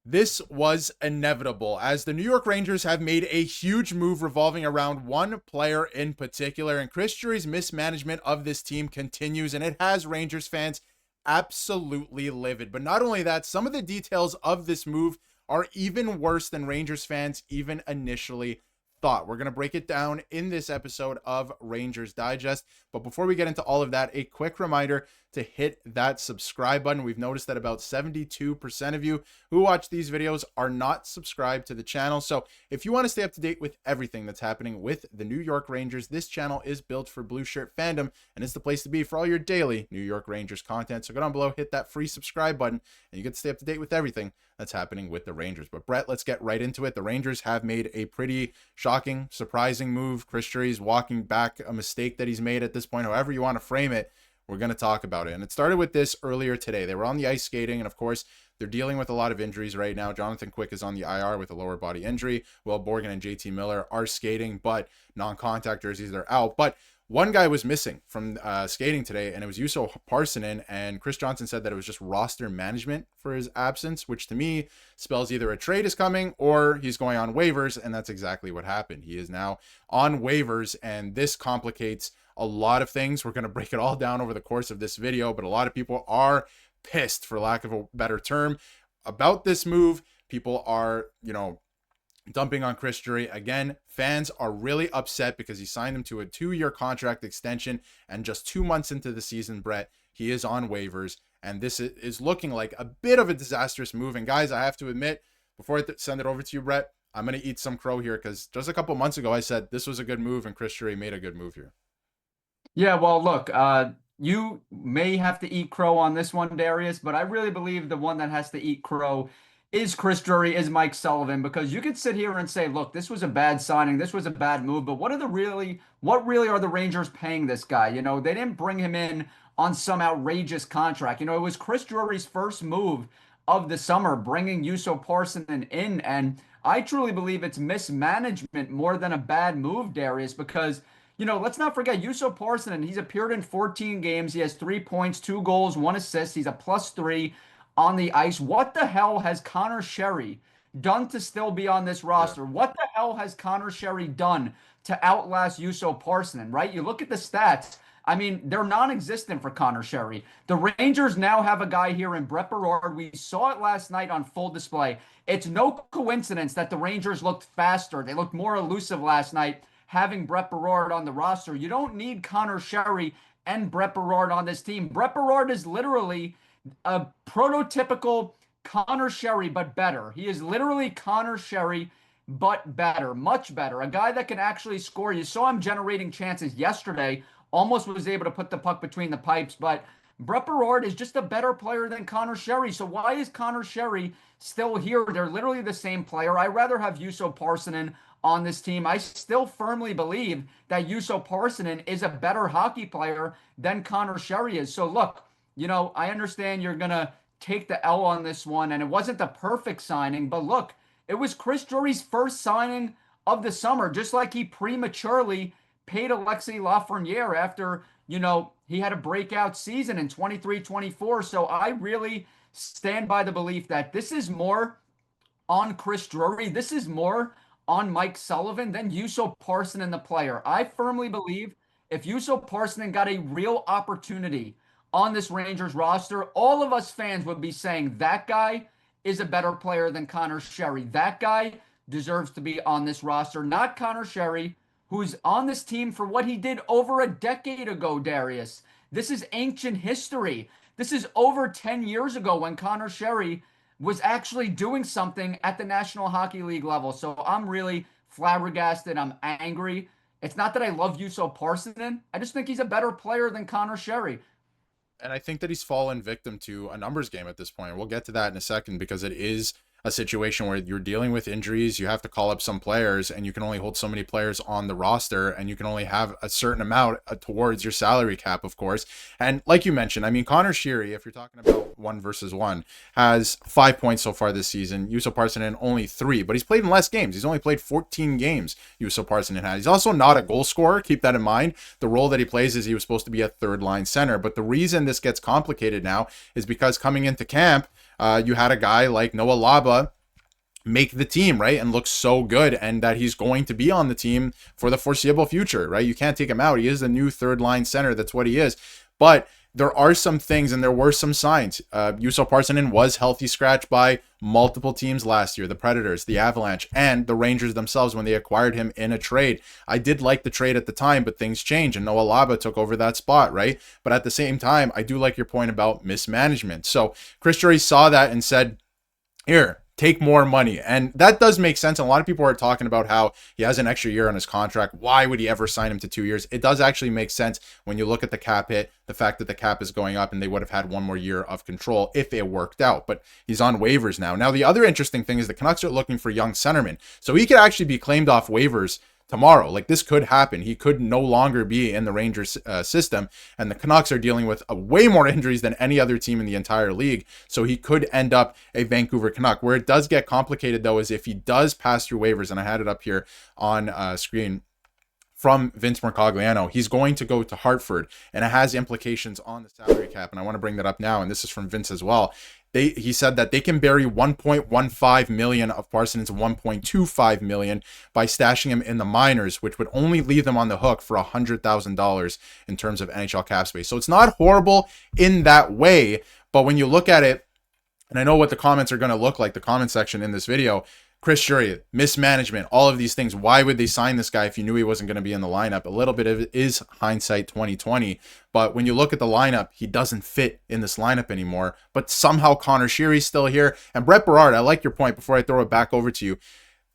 This was inevitable, as the New York Rangers have made a huge move revolving around one player in particular, and Chris Drury's mismanagement of this team continues, and it has Rangers fans absolutely livid. But not only that, some of the details of this move are even worse than Rangers fans even initially thought. We're going to break it down in this episode of Rangers Digest. But before we get into all of that, a quick reminder to hit that subscribe button. We've noticed that about 72% of you who watch these videos are not subscribed to the channel. So if you want to stay up to date with everything that's happening with the New York Rangers, this channel is built for blue shirt fandom and it's the place to be for all your daily New York Rangers content. So go down below, hit that free subscribe button, and you get to stay up to date with everything that's happening with the Rangers. But Bret, let's get right into it. The Rangers have made a pretty shocking, surprising move. Chris Drury's walking back a mistake that he's made at this point, however you want to frame it. We're going to talk about it. And it started with this earlier today. They were on the ice skating, and of course, they're dealing with a lot of injuries right now. Jonathan Quick is on the IR with a lower body injury. Will Borgen and JT Miller are skating, but non-contact jerseys, they're out. But one guy was missing from skating today, and it was Juuso Parssinen, and Chris Johnson said that it was just roster management for his absence, which to me spells either a trade is coming or he's going on waivers, and that's exactly what happened. He is now on waivers, and this complicates a lot of things. We're going to break it all down over the course of this video, but a lot of people are pissed, for lack of a better term, about this move. People are, dumping on Chris Drury. Again, fans are really upset because he signed him to a 2-year contract extension, and just 2 months into the season, Bret, he is on waivers, and this is looking like a bit of a disastrous move. And guys, I have to admit, before I send it over to you, Bret, I'm going to eat some crow here, because just a couple months ago I said this was a good move, and Chris Drury made a good move here. Yeah, well, look, you may have to eat crow on this one, Darius, but I really believe the one that has to eat crow is Chris Drury, is Mike Sullivan, because you could sit here and say, look, this was a bad signing, this was a bad move, but what really are the Rangers paying this guy? They didn't bring him in on some outrageous contract. It was Chris Drury's first move of the summer, bringing Juuso Parssinen in, and I truly believe it's mismanagement more than a bad move, Darius, because let's not forget Juuso Parssinen. He's appeared in 14 games. He has 3 points, 2 goals, 1 assist. He's a +3 on the ice. What the hell has Connor Sherry done to still be on this roster? What the hell has Connor Sherry done to outlast Juuso Parssinen, right? You look at the stats. I mean, they're non-existent for Connor Sherry. The Rangers now have a guy here in Bret. We saw it last night on full display. It's no coincidence that the Rangers looked faster. They looked more elusive last night, having Bret on the roster. You don't need Connor Sherry and Bret on this team. Bret is literally a prototypical Connor Sherry, but better. He is literally Connor Sherry, but better, much better. A guy that can actually score. You saw him generating chances yesterday, almost was able to put the puck between the pipes, but Bret is just a better player than Connor Sherry. So why is Connor Sherry still here? They're literally the same player. I'd rather have Juuso Parssinen on this team. I still firmly believe that Juuso Parssinen is a better hockey player than Connor Sherry is. So look, I understand you're going to take the L on this one, and it wasn't the perfect signing, but look, it was Chris Drury's first signing of the summer, just like he prematurely paid Alexis Lafreniere after, he had a breakout season in 23-24. So I really stand by the belief that this is more on Chris Drury. This is more on Mike Sullivan than Juuso Parssinen, the player. I firmly believe if Juuso Parssinen got a real opportunity on this Rangers roster, all of us fans would be saying that guy is a better player than Connor Sherry. That guy deserves to be on this roster, not Connor Sherry, who's on this team for what he did over a decade ago, Darius. This is ancient history. This is over 10 years ago when Connor Sherry was actually doing something at the National Hockey League level. So I'm really flabbergasted. I'm angry. It's not that I love Juuso Parssinen. I just think he's a better player than Connor Sherry. And I think that he's fallen victim to a numbers game at this point. We'll get to that in a second, because it is a situation where you're dealing with injuries. You have to call up some players, and you can only hold so many players on the roster, and you can only have a certain amount towards your salary cap, of course. And like you mentioned, I mean, Connor Sherry, if you're talking about 1-versus-1, has 5 points so far this season. Juuso Parssinen only 3, but he's played in less games. He's only played 14 games, Juuso Parssinen has. He's also not a goal scorer. Keep that in mind. The role that he plays is he was supposed to be a third-line center. But the reason this gets complicated now is because coming into camp, you had a guy like Noah Laba make the team, right? And looks so good, and that he's going to be on the team for the foreseeable future, right? You can't take him out. He is a new third line center. That's what he is. But there are some things, and there were some signs. Juuso Parssinen was healthy scratched by multiple teams last year, the Predators, the Avalanche, and the Rangers themselves when they acquired him in a trade. I did like the trade at the time, but things changed, and Noah Laba took over that spot, right? But at the same time, I do like your point about mismanagement. So Chris Drury saw that and said, here, take more money. And that does make sense. And a lot of people are talking about how he has an extra year on his contract. Why would he ever sign him to 2 years? It does actually make sense when you look at the cap hit, the fact that the cap is going up, and they would have had one more year of control if it worked out. But he's on waivers now. Now, the other interesting thing is the Canucks are looking for young centermen. So he could actually be claimed off waivers tomorrow. Like, this could happen. He could no longer be in the Rangers system, and the Canucks are dealing with way more injuries than any other team in the entire league. So he could end up a Vancouver Canuck. Where it does get complicated, though, is if he does pass through waivers, and I had it up here on screen from Vince Mercogliano, he's going to go to Hartford, and it has implications on the salary cap. And I want to bring that up now, and this is from Vince as well. He said that they can bury 1.15 million of Parsonen's 1.25 million by stashing him in the minors, which would only leave them on the hook for $100,000 in terms of NHL cap space. So it's not horrible in that way, but when you look at it, and I know what the comments are going to look like, the comment section in this video, Chris Drury, mismanagement, all of these things. Why would they sign this guy if you knew he wasn't going to be in the lineup? A little bit of it is hindsight 2020. But when you look at the lineup, he doesn't fit in this lineup anymore. But somehow Connor Sheary's still here. And Brett Berard, I like your point before I throw it back over to you.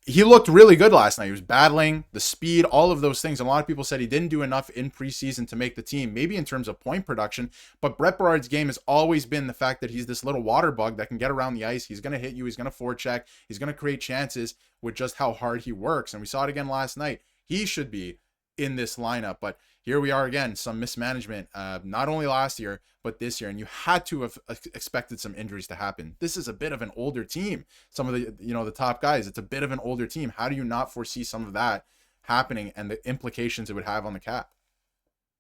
He looked really good last night. He was battling the speed, all of those things. And a lot of people said he didn't do enough in preseason to make the team, maybe in terms of point production. But Brett Berard's game has always been the fact that he's this little water bug that can get around the ice. He's going to hit you. He's going to forecheck. He's going to create chances with just how hard he works. And we saw it again last night. He should be in this lineup. But here we are again, some mismanagement, not only last year, but this year. And you had to have expected some injuries to happen. This is a bit of an older team. Some of the, the top guys, it's a bit of an older team. How do you not foresee some of that happening and the implications it would have on the cap?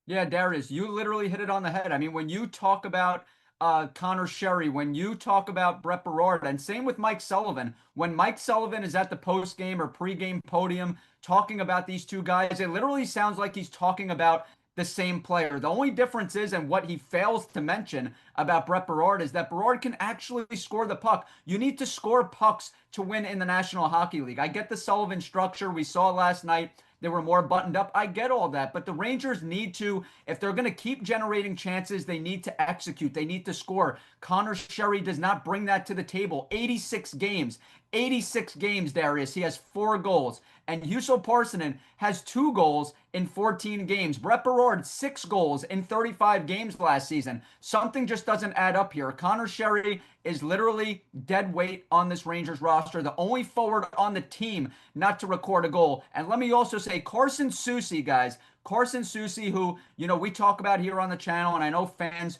Yeah, Darius, you literally hit it on the head. I mean, when you talk about Connor Sheary, when you talk about Bret Berard, and same with Mike Sullivan, when Mike Sullivan is at the post-game or pre-game podium talking about these two guys, it literally sounds like he's talking about the same player. The only difference is, and what he fails to mention about Bret Berard, is that Berard can actually score the puck. You need to score pucks to win in the National Hockey League. I get the Sullivan structure. We saw last night they were more buttoned up. I get all that. But the Rangers need to, if they're going to keep generating chances, they need to execute. They need to score. Connor Sheary does not bring that to the table. 86 games. 86 games, Darius. He has 4 goals. And Juuso Parssinen has 2 goals in 14 games. Bret Berard, 6 goals in 35 games last season. Something just doesn't add up here. Connor Sheary is literally dead weight on this Rangers roster. The only forward on the team not to record a goal. And let me also say, Carson Soucy, guys. Carson Soucy, who, we talk about here on the channel, and I know fans,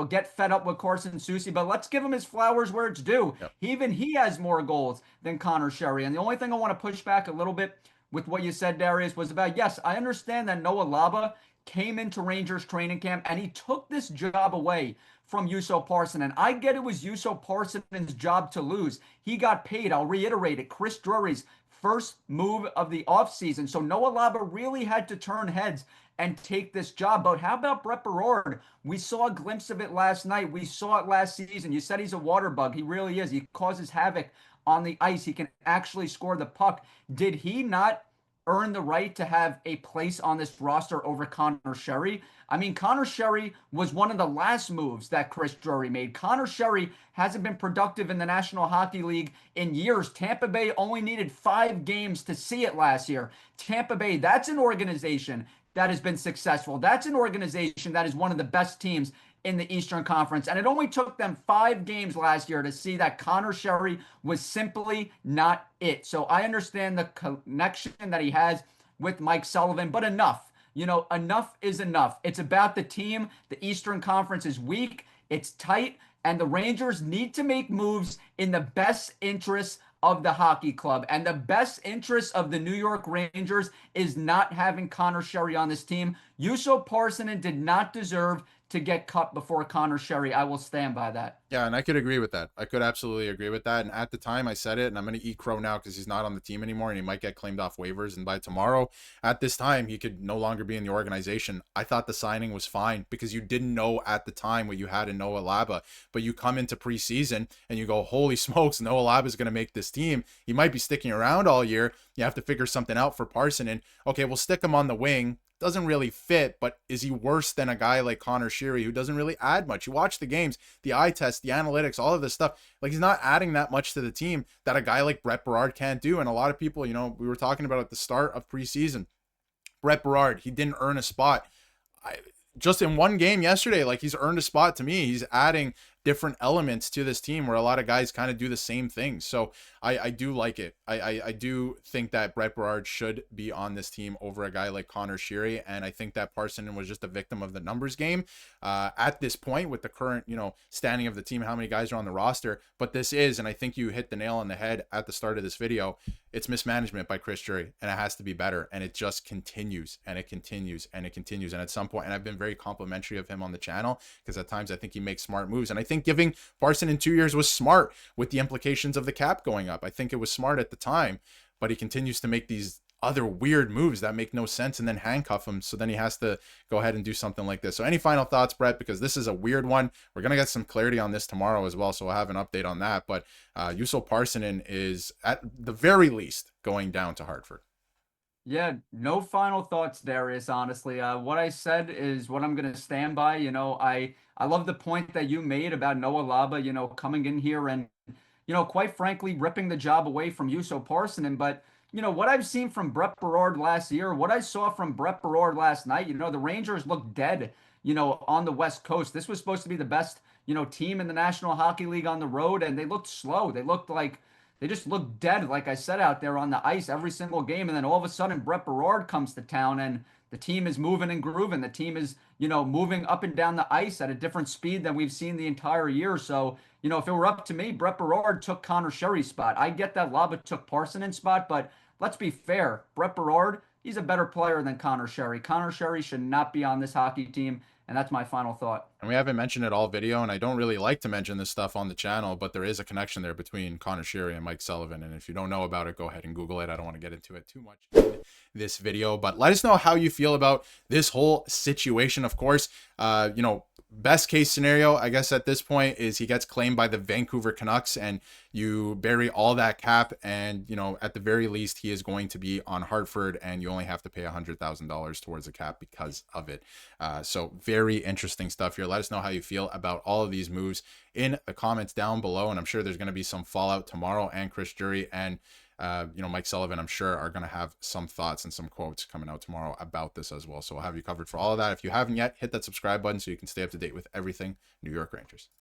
get fed up with Carson Soucy, but let's give him his flowers where it's due. Yep. Even he has more goals than Connor Sheary. And the only thing I want to push back a little bit with what you said, Darius, was about, yes, I understand that Noah Laba came into Rangers training camp and he took this job away from Juuso Parssinen. And I get it was Juuso Parssinen's job to lose. He got paid. I'll reiterate it. Chris Drury's first move of the offseason. So Noah Laba really had to turn heads and take this job. But how about Bret Berard? We saw a glimpse of it last night. We saw it last season. You said he's a water bug. He really is. He causes havoc on the ice. He can actually score the puck. Did he not earn the right to have a place on this roster over Connor Sheary? I mean, Connor Sheary was one of the last moves that Chris Drury made. Connor Sheary hasn't been productive in the National Hockey League in years. Tampa Bay only needed 5 games to see it last year. Tampa Bay, that's an organization that has been successful. That's an organization that is one of the best teams in the Eastern Conference. And it only took them 5 games last year to see that Connor Sheary was simply not it. So I understand the connection that he has with Mike Sullivan, but enough. Enough is enough. It's about the team. The Eastern Conference is weak. It's tight. And the Rangers need to make moves in the best interests of the hockey club. And the best interest of the New York Rangers is not having Connor Sheary on this team. Juuso Parssinen did not deserve to to get cut before Connor Sherry. I will stand by that. Yeah, and I could agree with that. I could absolutely agree with that. And at the time, I said it, and I'm going to eat crow now because he's not on the team anymore, and he might get claimed off waivers. And by tomorrow, at this time, he could no longer be in the organization. I thought the signing was fine because you didn't know at the time what you had in Noah Laba. But you come into preseason and you go, holy smokes, Noah Laba is going to make this team. He might be sticking around all year. You have to figure something out for Parssinen. Okay, we'll stick him on the wing. Doesn't really fit, but is he worse than a guy like Connor Sherry who doesn't really add much? You watch the games, the eye test, the analytics, all of this stuff. Like, he's not adding that much to the team that a guy like Brett Berard can't do. And a lot of people, we were talking about at the start of preseason, Brett Berard, he didn't earn a spot. Just in one game yesterday, like, he's earned a spot to me. He's adding different elements to this team where a lot of guys kind of do the same thing. So I do like it. I do think that Brett Berard should be on this team over a guy like Connor Sherry. And I think that Parssinen was just a victim of the numbers game at this point with the current, standing of the team, how many guys are on the roster. But this is, and I think you hit the nail on the head at the start of this video, it's mismanagement by Chris Drury, and it has to be better. And it just continues and it continues and it continues. And at some point, and I've been very complimentary of him on the channel because at times I think he makes smart moves. And I think giving Parssinen 2 years was smart with the implications of the cap going up. I think it was smart at the time, but he continues to make these other weird moves that make no sense and then handcuff him. So then he has to go ahead and do something like this. So any final thoughts, Bret? Because this is a weird one. We're going to get some clarity on this tomorrow as well. So we'll have an update on that. But Juuso Parssinen is at the very least going down to Hartford. Yeah, no final thoughts, Darius, honestly. What I said is what I'm going to stand by. I love the point that you made about Noah Laba, coming in here and, quite frankly, ripping the job away from Juuso Parssinen. But, what I've seen from Brett Berard last year, what I saw from Brett Berard last night, the Rangers looked dead, on the West Coast. This was supposed to be the best, team in the National Hockey League on the road, and they looked slow. They just looked dead, like I said, out there on the ice every single game. And then all of a sudden, Brett Berard comes to town and the team is moving and grooving. The team is, moving up and down the ice at a different speed than we've seen the entire year. So, if it were up to me, Brett Berard took Connor Sherry's spot. I get that Laba took Parssinen's spot, but let's be fair. Brett Berard, he's a better player than Connor Sherry. Connor Sherry should not be on this hockey team. And that's my final thought. And we haven't mentioned it all video, and I don't really like to mention this stuff on the channel, but there is a connection there between Connor Sherry and Mike Sullivan. And if you don't know about it, go ahead and Google it. I don't want to get into it too much in this video, but let us know how you feel about this whole situation. Of course, best case scenario, I guess at this point, is he gets claimed by the Vancouver Canucks and you bury all that cap. And, at the very least, he is going to be on Hartford and you only have to pay $100,000 towards the cap because of it. So very interesting stuff here. Let us know how you feel about all of these moves in the comments down below. And I'm sure there's going to be some fallout tomorrow, and Chris Drury and Mike Sullivan, I'm sure, are going to have some thoughts and some quotes coming out tomorrow about this as well. So we'll have you covered for all of that. If you haven't yet, hit that subscribe button so you can stay up to date with everything New York Rangers.